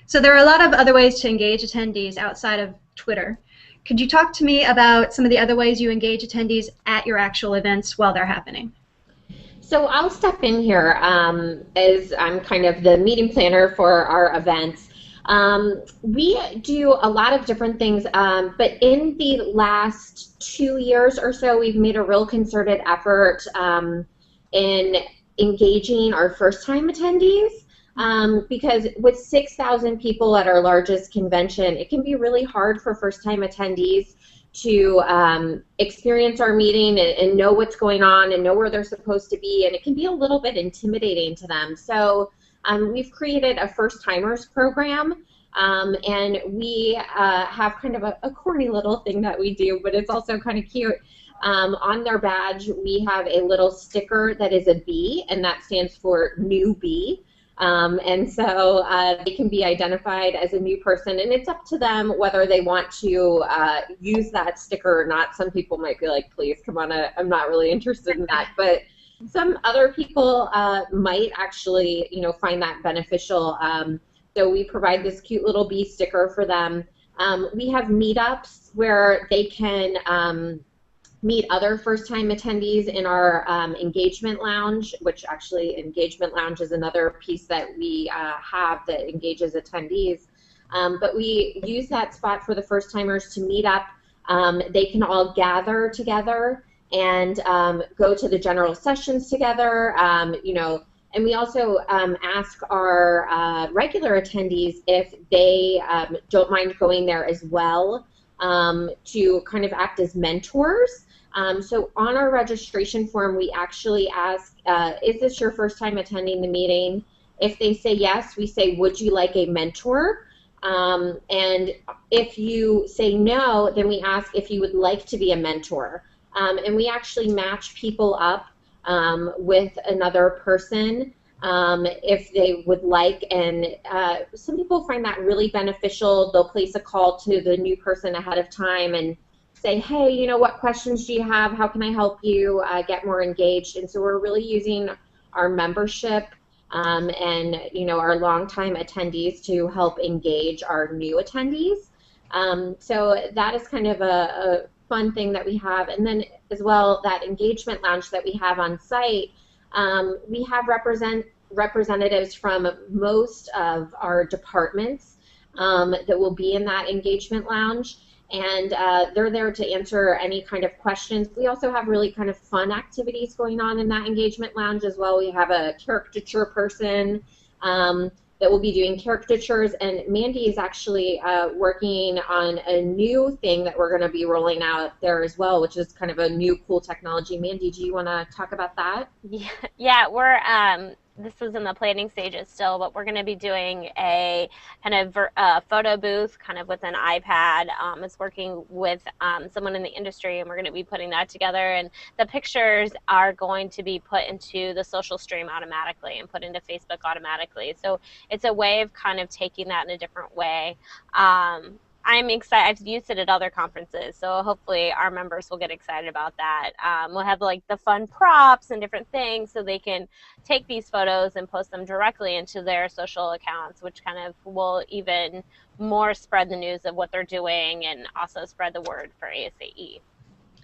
So there are a lot of other ways to engage attendees outside of Twitter. Could you talk to me about some of the other ways you engage attendees at your actual events while they're happening? So I'll step in here as I'm kind of the meeting planner for our events. We do a lot of different things, but in the last 2 years or so, we've made a real concerted effort in engaging our first-time attendees. Because with 6,000 people at our largest convention, it can be really hard for first-time attendees to experience our meeting and know what's going on and know where they're supposed to be, and it can be a little bit intimidating to them. So we've created a first-timers program, and we have kind of a corny little thing that we do, but it's also kind of cute. On their badge, we have a little sticker that is a B, and that stands for newbie. And so they can be identified as a new person, and it's up to them whether they want to use that sticker or not. Some people might be like, please, come on, I'm not really interested in that. But some other people might actually, find that beneficial. So we provide this cute little bee sticker for them. We have meetups where they can meet other first-time attendees in our engagement lounge, which actually engagement lounge is another piece that we have that engages attendees. But we use that spot for the first-timers to meet up. They can all gather together and go to the general sessions together, and we also ask our regular attendees if they don't mind going there as well, to kind of act as mentors. So on our registration form, we actually ask, is this your first time attending the meeting? If they say yes, we say, would you like a mentor? And if you say no, then we ask if you would like to be a mentor. And we actually match people up with another person if they would like. And some people find that really beneficial. They'll place a call to the new person ahead of time and say, hey, what questions do you have? How can I help you get more engaged? And so we're really using our membership and our longtime attendees to help engage our new attendees. So that is kind of a fun thing that we have. And then as well, that engagement lounge that we have on site, we have representatives from most of our departments that will be in that engagement lounge. And they're there to answer any kind of questions. We also have really kind of fun activities going on in that engagement lounge as well. We have a caricature person that will be doing caricatures, and Mandy is actually working on a new thing that we're going to be rolling out there as well, which is kind of a new cool technology. Mandy, do you want to talk about that? Yeah, we're this is in the planning stages still, but we're going to be doing a kind of photo booth kind of with an iPad. It's working with someone in the industry, and we're going to be putting that together, and the pictures are going to be put into the social stream automatically and put into Facebook automatically. So it's a way of kind of taking that in a different way. I'm excited. I've used it at other conferences, so hopefully our members will get excited about that. We'll have like the fun props and different things so they can take these photos and post them directly into their social accounts, which kind of will even more spread the news of what they're doing and also spread the word for ASAE.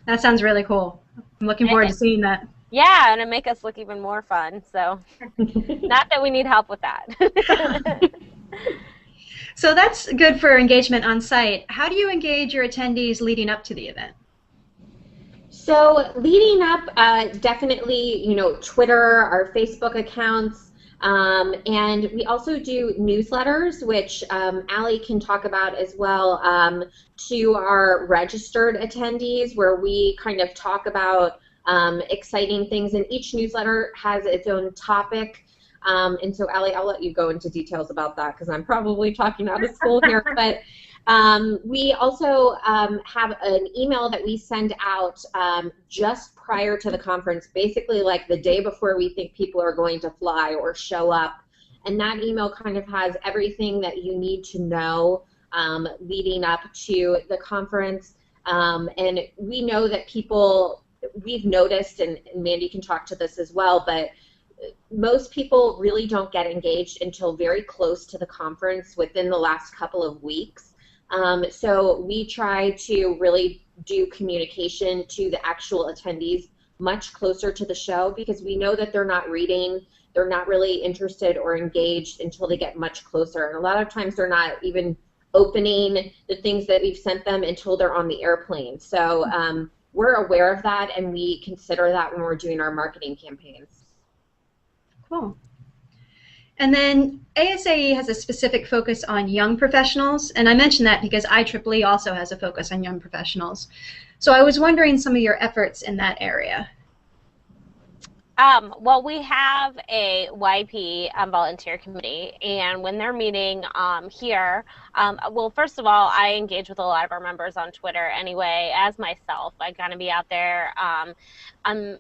That sounds really cool. I'm looking forward to seeing that. Yeah, and it'll make us look even more fun. So not that we need help with that. So that's good for engagement on site. How do you engage your attendees leading up to the event? So leading up, definitely, Twitter, our Facebook accounts, and we also do newsletters, which Allie can talk about as well, to our registered attendees, where we kind of talk about exciting things, and each newsletter has its own topic. And so, Allie, I'll let you go into details about that because I'm probably talking out of school here. But we also have an email that we send out just prior to the conference, basically like the day before we think people are going to fly or show up. And that email kind of has everything that you need to know leading up to the conference. And we know that people, we've noticed, and Mandy can talk to this as well, but most people really don't get engaged until very close to the conference within the last couple of weeks. So we try to really do communication to the actual attendees much closer to the show, because we know that they're not reading, they're not really interested or engaged until they get much closer. And a lot of times they're not even opening the things that we've sent them until they're on the airplane. So we're aware of that, and we consider that when we're doing our marketing campaigns. Cool. And then ASAE has a specific focus on young professionals, and I mention that because IEEE also has a focus on young professionals. So I was wondering some of your efforts in that area. Well, we have a YP volunteer committee, and when they're meeting here, well, first of all, I engage with a lot of our members on Twitter anyway, as myself. I kind of be out there. And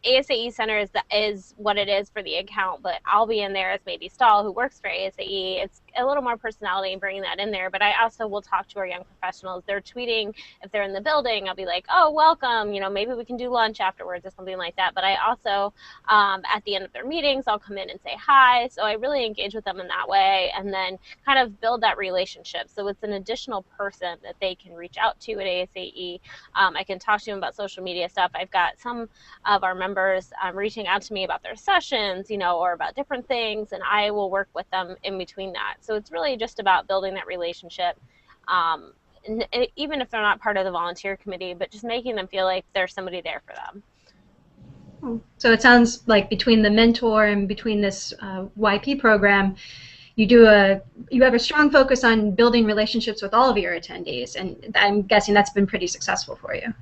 ASAE Center is what it is for the account, but I'll be in there as Maybe Stahl, who works for ASAE. It's a little more personality in bringing that in there, but I also will talk to our young professionals. They're tweeting if they're in the building. I'll be like, oh, welcome, you know, maybe we can do lunch afterwards or something like that. But I also, at the end of their meetings, I'll come in and say hi. So I really engage with them in that way, and then kind of build that relationship. So it's an additional person that they can reach out to at ASAE. I can talk to them about social media stuff. I've got some of our members reaching out to me about their sessions, you know, or about different things, and I will work with them in between that. So it's really just about building that relationship, and even if they're not part of the volunteer committee, but just making them feel like there's somebody there for them. So it sounds like between the mentor and between this YP program, you have a strong focus on building relationships with all of your attendees, and I'm guessing that's been pretty successful for you.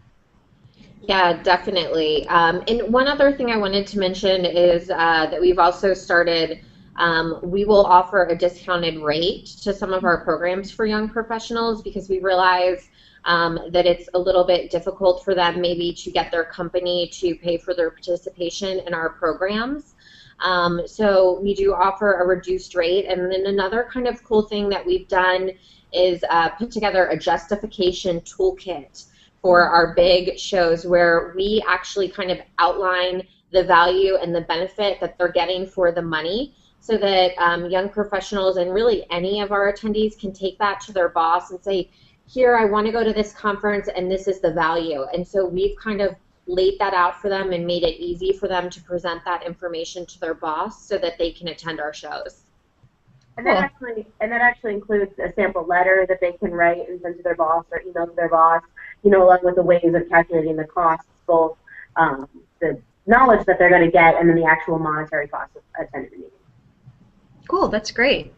Yeah, definitely. And one other thing I wanted to mention is that we've also started, we will offer a discounted rate to some of our programs for young professionals, because we realize that it's a little bit difficult for them maybe to get their company to pay for their participation in our programs. So we do offer a reduced rate. And then another kind of cool thing that we've done is put together a justification toolkit for our big shows, where we actually kind of outline the value and the benefit that they're getting for the money, so that young professionals and really any of our attendees can take that to their boss and say, here, I want to go to this conference and this is the value. And so we've kind of laid that out for them and made it easy for them to present that information to their boss so that they can attend our shows. And that actually includes a sample letter that they can write and send to their boss, or email to their boss, you know, along with the ways of calculating the costs, both the knowledge that they're going to get and then the actual monetary cost of attending the meeting. Cool, that's great.